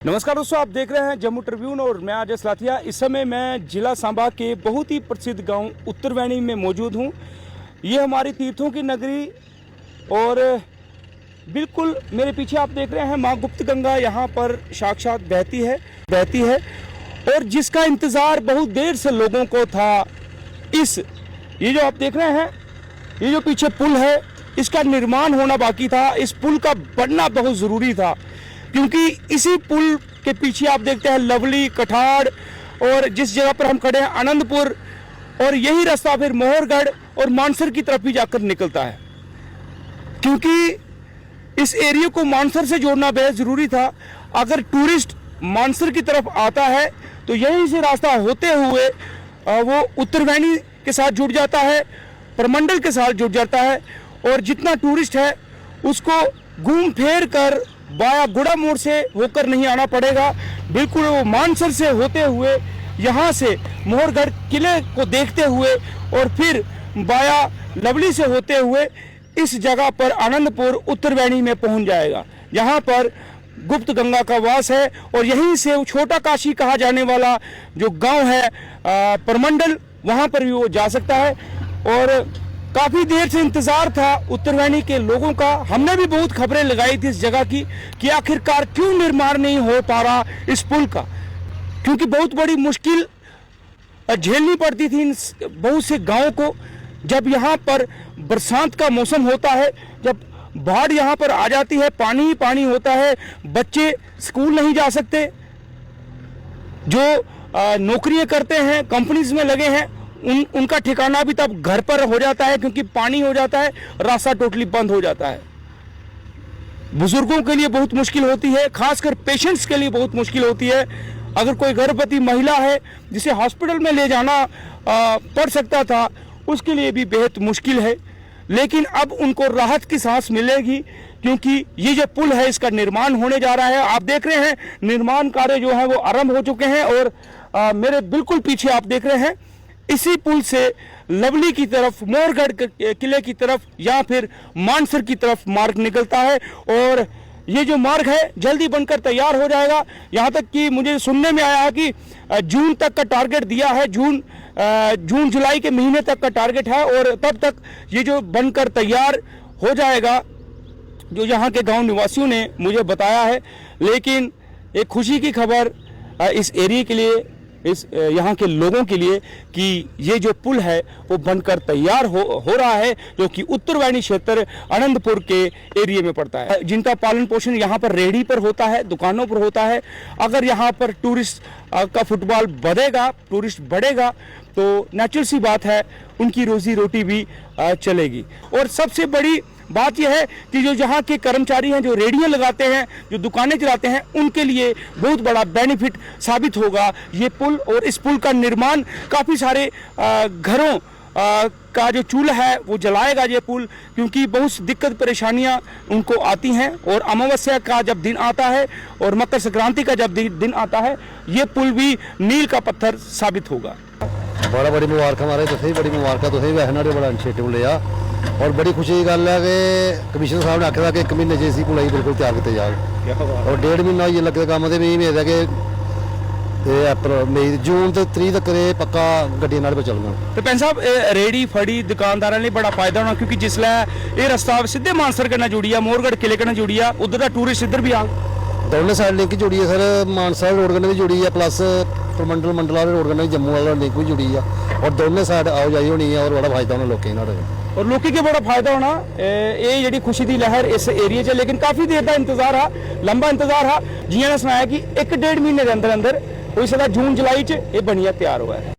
नमस्कार दोस्तों, आप देख रहे हैं जम्मू ट्रिब्यून और मैं अजय सलाथिया। इस समय मैं जिला सांबा के बहुत ही प्रसिद्ध गांव उत्तरवैनी में मौजूद हूं। ये हमारी तीर्थों की नगरी और बिल्कुल मेरे पीछे आप देख रहे हैं मां गुप्त गंगा यहाँ पर साक्षात बहती है और जिसका इंतज़ार बहुत देर से लोगों को था। ये जो आप देख रहे हैं, ये जो पीछे पुल है, इसका निर्माण होना बाकी था। इस पुल का बनना बहुत ज़रूरी था क्योंकि इसी पुल के पीछे आप देखते हैं लवली, कठाड़ और जिस जगह पर हम खड़े हैं आनंदपुर, और यही रास्ता फिर मोहरगढ़ और मानसर की तरफ भी जाकर निकलता है। क्योंकि इस एरिया को मानसर से जोड़ना बेहद ज़रूरी था। अगर टूरिस्ट मानसर की तरफ आता है तो यहीं से रास्ता होते हुए वो उत्तरवैनी के साथ जुड़ जाता है, परमंडल के साथ जुड़ जाता है, और जितना टूरिस्ट है उसको घूम फेर कर बाया गुड़ा मोड़ से होकर नहीं आना पड़ेगा। बिल्कुल वो मानसर से होते हुए यहाँ से मोहरगढ़ किले को देखते हुए और फिर बाया लवली से होते हुए इस जगह पर आनंदपुर उत्तरवैनी में पहुँच जाएगा। यहाँ पर गुप्त गंगा का वास है और यहीं से वो छोटा काशी कहा जाने वाला जो गांव है परमंडल, वहाँ पर भी वो जा सकता है। और काफ़ी देर से इंतज़ार था उत्तरवैनी के लोगों का। हमने भी बहुत खबरें लगाई थी इस जगह की कि आखिरकार क्यों निर्माण नहीं हो पा रहा इस पुल का, क्योंकि बहुत बड़ी मुश्किल झेलनी पड़ती थी इन बहुत से गाँव को। जब यहाँ पर बरसात का मौसम होता है, जब बाढ़ यहाँ पर आ जाती है, पानी ही पानी होता है, बच्चे स्कूल नहीं जा सकते, जो नौकरियाँ करते हैं, कंपनीज में लगे हैं, उनका ठिकाना भी तब घर पर हो जाता है क्योंकि पानी हो जाता है, रास्ता टोटली बंद हो जाता है। बुजुर्गों के लिए बहुत मुश्किल होती है, खासकर पेशेंट्स के लिए बहुत मुश्किल होती है। अगर कोई गर्भवती महिला है जिसे हॉस्पिटल में ले जाना पड़ सकता था, उसके लिए भी बेहद मुश्किल है। लेकिन अब उनको राहत की सांस मिलेगी क्योंकि ये जो पुल है इसका निर्माण होने जा रहा है। आप देख रहे हैं निर्माण कार्य जो है वो आरंभ हो चुके हैं और मेरे बिल्कुल पीछे आप देख रहे हैं इसी पुल से लवली की तरफ, मोहरगढ़ किले की तरफ या फिर मानसर की तरफ मार्ग निकलता है। और ये जो मार्ग है जल्दी बनकर तैयार हो जाएगा। यहाँ तक कि मुझे सुनने में आया है कि जून तक का टारगेट दिया है, जून जुलाई के महीने तक का टारगेट है और तब तक ये जो बनकर तैयार हो जाएगा, जो यहाँ के गांव निवासियों ने मुझे बताया है। लेकिन एक खुशी की खबर इस एरिया के लिए, इस यहाँ के लोगों के लिए कि ये जो पुल है वो बनकर तैयार हो रहा है, जो कि उत्तरवैनी क्षेत्र आनंदपुर के एरिया में पड़ता है, जिनका पालन पोषण यहाँ पर रेहड़ी पर होता है, दुकानों पर होता है। अगर यहाँ पर टूरिस्ट का फुटबॉल बढ़ेगा, टूरिस्ट बढ़ेगा तो नेचुरल सी बात है उनकी रोजी रोटी भी चलेगी। और सबसे बड़ी बात यह है कि जो यहाँ के कर्मचारी हैं, जो रेडियाँ लगाते हैं, जो दुकानें चलाते हैं, उनके लिए बहुत बड़ा बेनिफिट साबित होगा ये पुल। और इस पुल का निर्माण काफ़ी सारे घरों का जो चूल्हा है वो जलाएगा ये पुल, क्योंकि बहुत दिक्कत परेशानियाँ उनको आती हैं। और अमावस्या का जब दिन आता है और मकर संक्रांति का जब दिन आता है, ये पुल भी मील का पत्थर साबित होगा। बड़ी मुबारक मारे, तुसें बड़ी मुबारक, तुसें वैसे ना बड़ा इनिशिएटिव लिया और बड़ी खुशी की गल है कि कमिश्नर साहब ने आखिया कि 1 महीने च पुल बिल्कुल तैयार किए जाए और 1.5 महीना होइए लगे काम ते। भी उम्मीद है कि अप्रैल मई जून ते 30 तक पक्का गड्डियां नाल पे चलना। तो पैन साहब रेहड़ी फड़ी दुकानदारों ने बड़ा फायदा होना, क्योंकि जिसलै ये रास्ता सीधे मानसर कन्नै जुड़ी, मोहरगढ़ किले कन्नै जुड़ी, उधर का टूरिस्ट इधर भी आ दोनों साइड लिंक जुड़ी है सर। मानसर रोड कन्नै भी जुड़ी है, प्लस परमंडल मंडल वाले रोड कन्नै जम्मू वाला लिंक भी जुड़ी है और दोनों साइड आओ जाई होनी है और बड़ा फायदा होना लोगों को और लोगों के बड़ा फायदा होना। ये जी खुशी की लहर इस एरिया च, लेकिन काफ़ी देर का इंतजार है, लंबा इंतजार है। जियां ने सुनाया कि 1-1.5 महीने के अंदर अंदर हो सकता जून जुलाई च ये बनिया तैयार हुआ है।